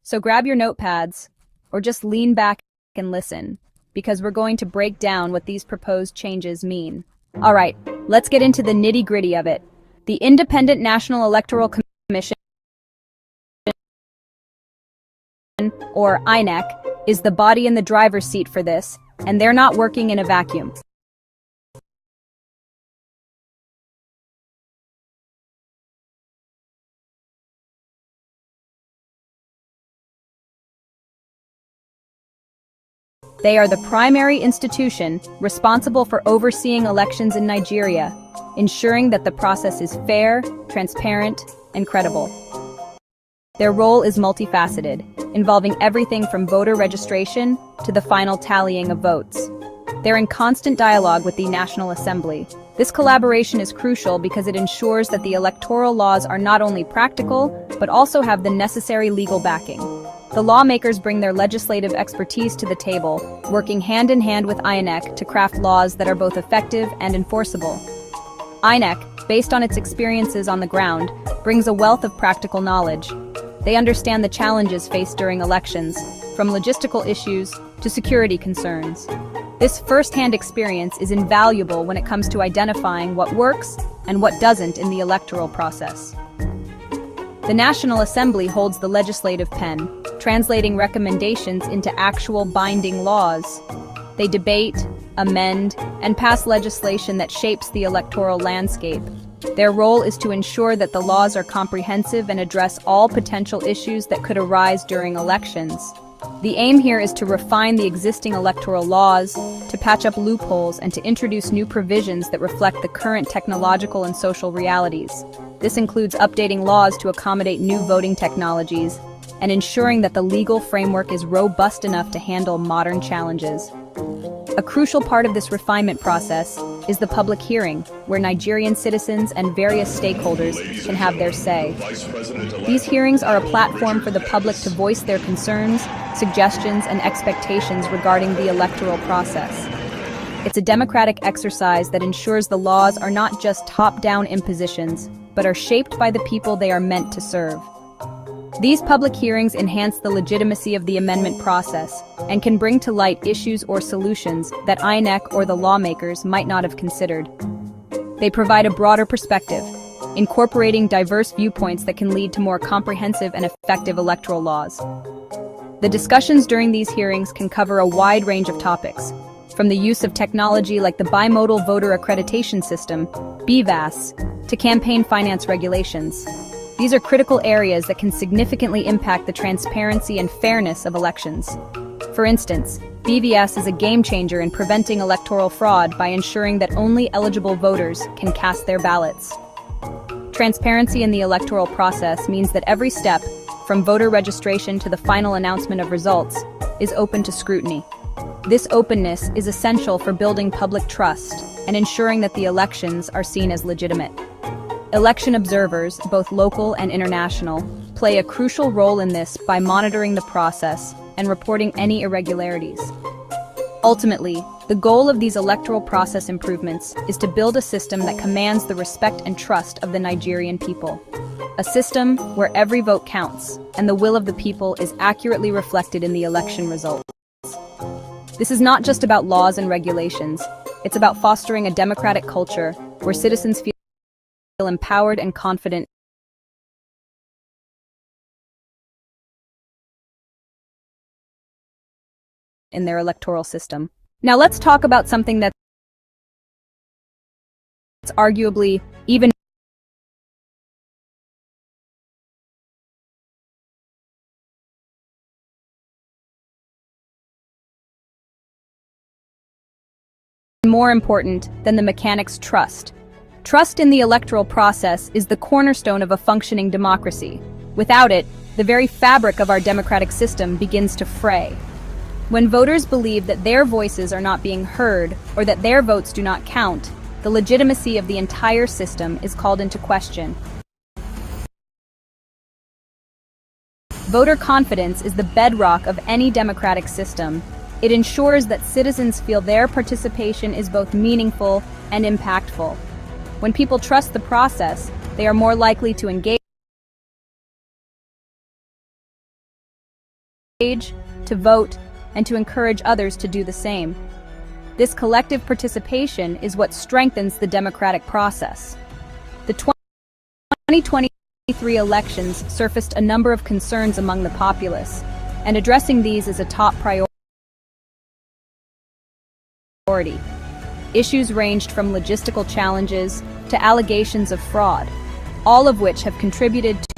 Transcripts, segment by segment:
So grab your notepads, or just lean back and listen, because we're going to break down what these proposed changes mean. All right, let's get into the nitty-gritty of it. The Independent National Electoral Commission, or INEC, is the body in the driver's seat for this, and they're not working in a vacuum. They are the primary institution responsible for overseeing elections in Nigeria, ensuring that the process is fair, transparent, and credible. Their role is multifaceted, involving everything from voter registration to the final tallying of votes. They're in constant dialogue with the National Assembly. This collaboration is crucial because it ensures that the electoral laws are not only practical, but also have the necessary legal backing. The lawmakers bring their legislative expertise to the table, working hand-in-hand with INEC to craft laws that are both effective and enforceable. INEC, based on its experiences on the ground, brings a wealth of practical knowledge. They understand the challenges faced during elections, from logistical issues to security concerns. This first-hand experience is invaluable when it comes to identifying what works and what doesn't in the electoral process. The National Assembly holds the legislative pen, translating recommendations into actual binding laws. They debate, amend, and pass legislation that shapes the electoral landscape. Their role is to ensure that the laws are comprehensive and address all potential issues that could arise during elections. The aim here is to refine the existing electoral laws, to patch up loopholes, and to introduce new provisions that reflect the current technological and social realities. This includes updating laws to accommodate new voting technologies and ensuring that the legal framework is robust enough to handle modern challenges. A crucial part of this refinement process is the public hearing, where Nigerian citizens and various stakeholders can have their say. These hearings are a platform for the public to voice their concerns, suggestions, and expectations regarding the electoral process. It's a democratic exercise that ensures the laws are not just top-down impositions, but are shaped by the people they are meant to serve. These public hearings enhance the legitimacy of the amendment process and can bring to light issues or solutions that INEC or the lawmakers might not have considered. They provide a broader perspective, incorporating diverse viewpoints that can lead to more comprehensive and effective electoral laws. The discussions during these hearings can cover a wide range of topics, from the use of technology like the Bimodal Voter Accreditation System, BVAS, to campaign finance regulations. These are critical areas that can significantly impact the transparency and fairness of elections. For instance, BVS is a game-changer in preventing electoral fraud by ensuring that only eligible voters can cast their ballots. Transparency in the electoral process means that every step, from voter registration to the final announcement of results, is open to scrutiny. This openness is essential for building public trust and ensuring that the elections are seen as legitimate. Election observers, both local and international, play a crucial role in this by monitoring the process and reporting any irregularities. Ultimately, the goal of these electoral process improvements is to build a system that commands the respect and trust of the Nigerian people. A system where every vote counts and the will of the people is accurately reflected in the election results. This is not just about laws and regulations, it's about fostering a democratic culture where citizens feel empowered and confident in their electoral system. Now let's talk about something that's arguably even more important than the mechanics: trust. Trust in the electoral process is the cornerstone of a functioning democracy. Without it, the very fabric of our democratic system begins to fray. When voters believe that their voices are not being heard or that their votes do not count, the legitimacy of the entire system is called into question. Voter confidence is the bedrock of any democratic system. It ensures that citizens feel their participation is both meaningful and impactful. When people trust the process, they are more likely to engage engage, to vote, and to encourage others to do the same. This collective participation is what strengthens the democratic process. The 2023 elections surfaced a number of concerns among the populace, and addressing these is a top priority. Issues ranged from logistical challenges to allegations of fraud, all of which have contributed to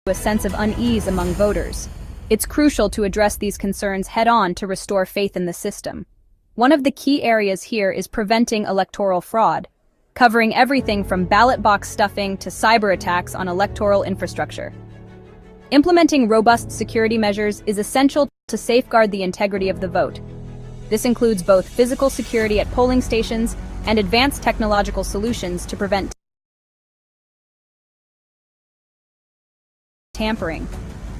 a sense of unease among voters. It's crucial to address these concerns head-on to restore faith in the system. One of the key areas here is preventing electoral fraud, covering everything from ballot box stuffing to cyber attacks on electoral infrastructure. Implementing robust security measures is essential to safeguard the integrity of the vote. This includes both physical security at polling stations and advanced technological solutions to prevent tampering.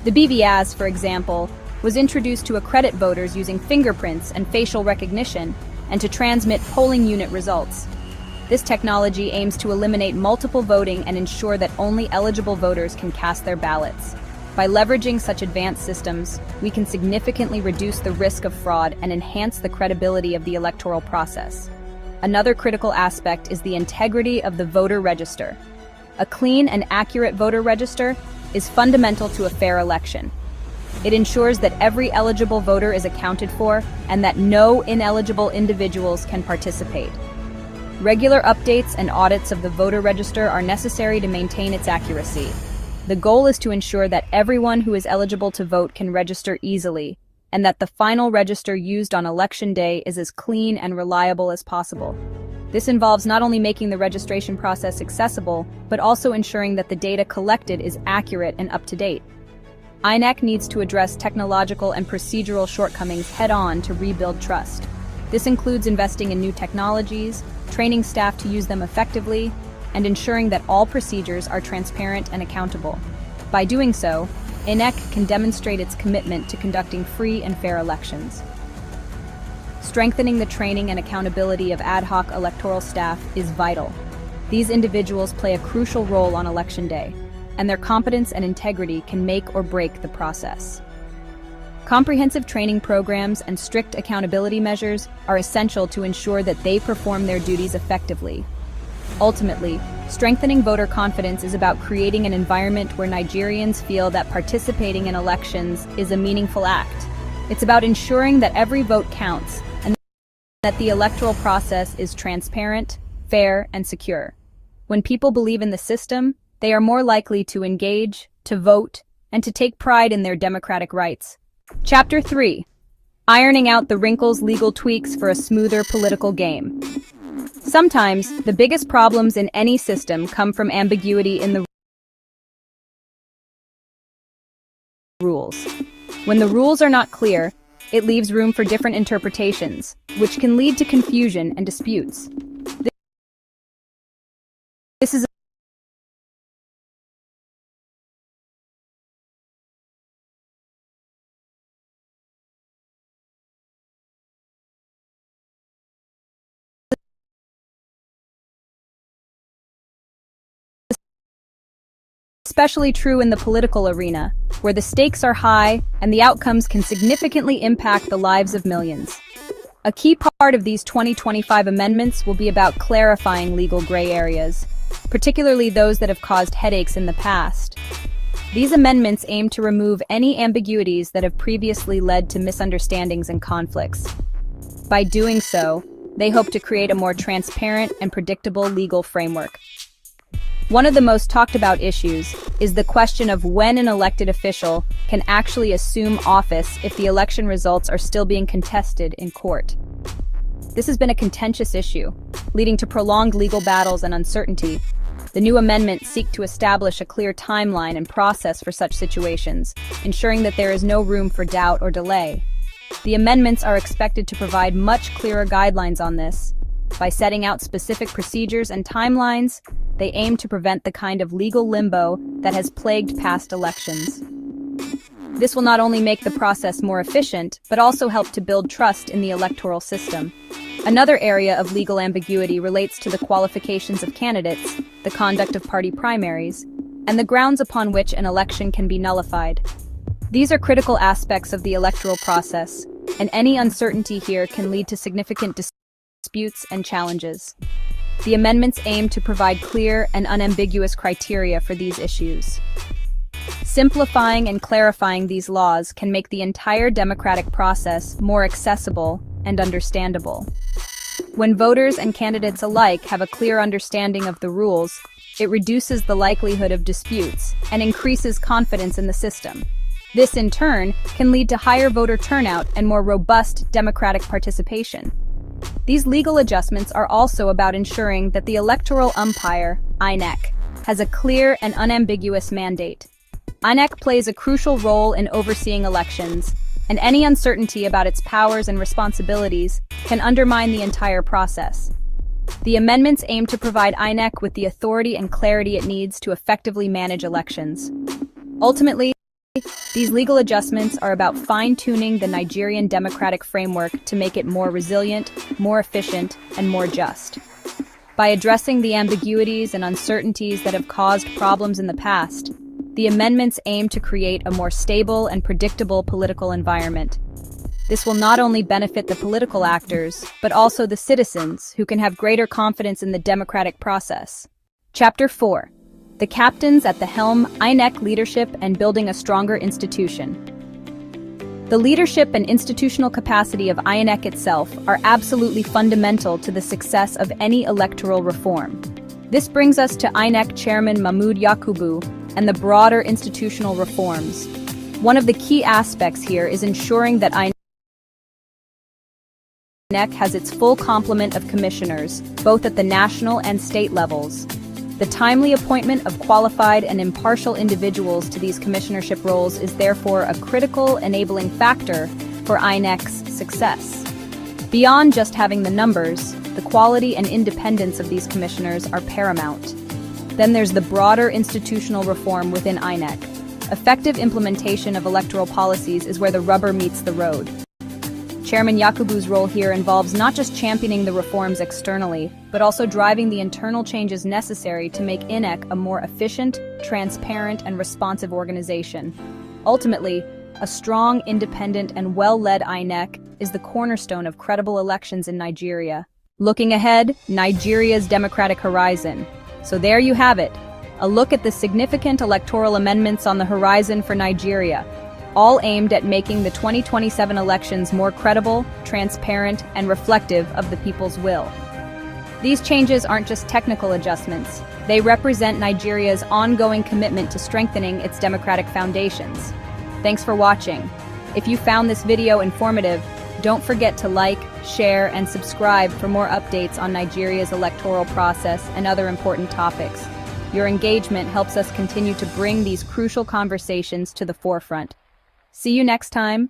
The BVAS, for example, was introduced to accredit voters using fingerprints and facial recognition and to transmit polling unit results. This technology aims to eliminate multiple voting and ensure that only eligible voters can cast their ballots. By leveraging such advanced systems, we can significantly reduce the risk of fraud and enhance the credibility of the electoral process. Another critical aspect is the integrity of the voter register. A clean and accurate voter register is fundamental to a fair election. It ensures that every eligible voter is accounted for and that no ineligible individuals can participate. Regular updates and audits of the voter register are necessary to maintain its accuracy. The goal is to ensure that everyone who is eligible to vote can register easily, and that the final register used on election day is as clean and reliable as possible. This involves not only making the registration process accessible, but also ensuring that the data collected is accurate and up to date. INEC needs to address technological and procedural shortcomings head-on to rebuild trust. This includes investing in new technologies, training staff to use them effectively, and ensuring that all procedures are transparent and accountable. By doing so, INEC can demonstrate its commitment to conducting free and fair elections. Strengthening the training and accountability of ad hoc electoral staff is vital. These individuals play a crucial role on election day, and their competence and integrity can make or break the process. Comprehensive training programs and strict accountability measures are essential to ensure that they perform their duties effectively. Ultimately, strengthening voter confidence is about creating an environment where Nigerians feel that participating in elections is a meaningful act. It's about ensuring that every vote counts and that the electoral process is transparent, fair, and secure. When people believe in the system, they are more likely to engage, to vote, and to take pride in their democratic rights. Chapter 3. Ironing out the wrinkles, legal tweaks for a smoother political game. Sometimes, the biggest problems in any system come from ambiguity in the rules. When the rules are not clear, it leaves room for different interpretations, which can lead to confusion and disputes. This is especially true in the political arena, where the stakes are high and the outcomes can significantly impact the lives of millions. A key part of these 2025 amendments will be about clarifying legal gray areas, particularly those that have caused headaches in the past. These amendments aim to remove any ambiguities that have previously led to misunderstandings and conflicts. By doing so, they hope to create a more transparent and predictable legal framework. One of the most talked about issues is the question of when an elected official can actually assume office if the election results are still being contested in court. This has been a contentious issue, leading to prolonged legal battles and uncertainty. The new amendments seek to establish a clear timeline and process for such situations, ensuring that there is no room for doubt or delay. The amendments are expected to provide much clearer guidelines on this. By setting out specific procedures and timelines, they aim to prevent the kind of legal limbo that has plagued past elections. This will not only make the process more efficient, but also help to build trust in the electoral system. Another area of legal ambiguity relates to the qualifications of candidates, the conduct of party primaries, and the grounds upon which an election can be nullified. These are critical aspects of the electoral process, and any uncertainty here can lead to significant disputes and challenges. The amendments aim to provide clear and unambiguous criteria for these issues. Simplifying and clarifying these laws can make the entire democratic process more accessible and understandable. When voters and candidates alike have a clear understanding of the rules, it reduces the likelihood of disputes and increases confidence in the system. This, in turn, can lead to higher voter turnout and more robust democratic participation. These legal adjustments are also about ensuring that the electoral umpire, INEC, has a clear and unambiguous mandate. INEC plays a crucial role in overseeing elections, and any uncertainty about its powers and responsibilities can undermine the entire process. The amendments aim to provide INEC with the authority and clarity it needs to effectively manage elections. Ultimately, these legal adjustments are about fine-tuning the Nigerian democratic framework to make it more resilient, more efficient, and more just. By addressing the ambiguities and uncertainties that have caused problems in the past, the amendments aim to create a more stable and predictable political environment. This will not only benefit the political actors, but also the citizens, who can have greater confidence in the democratic process. Chapter 4. The Captains at the Helm, INEC Leadership and Building a Stronger Institution. The leadership and institutional capacity of INEC itself are absolutely fundamental to the success of any electoral reform. This brings us to INEC Chairman Mahmood Yakubu and the broader institutional reforms. One of the key aspects here is ensuring that INEC has its full complement of commissioners, both at the national and state levels. The timely appointment of qualified and impartial individuals to these commissionership roles is therefore a critical enabling factor for INEC's success. Beyond just having the numbers, the quality and independence of these commissioners are paramount. Then there's the broader institutional reform within INEC. Effective implementation of electoral policies is where the rubber meets the road. Chairman Yakubu's role here involves not just championing the reforms externally, but also driving the internal changes necessary to make INEC a more efficient, transparent, and responsive organization. Ultimately, a strong, independent, and well-led INEC is the cornerstone of credible elections in Nigeria. Looking ahead, Nigeria's democratic horizon. So there you have it, a look at the significant electoral amendments on the horizon for Nigeria, all aimed at making the 2027 elections more credible, transparent, and reflective of the people's will. These changes aren't just technical adjustments. They represent Nigeria's ongoing commitment to strengthening its democratic foundations. Thanks for watching. If you found this video informative, don't forget to like, share, and subscribe for more updates on Nigeria's electoral process and other important topics. Your engagement helps us continue to bring these crucial conversations to the forefront. See you next time.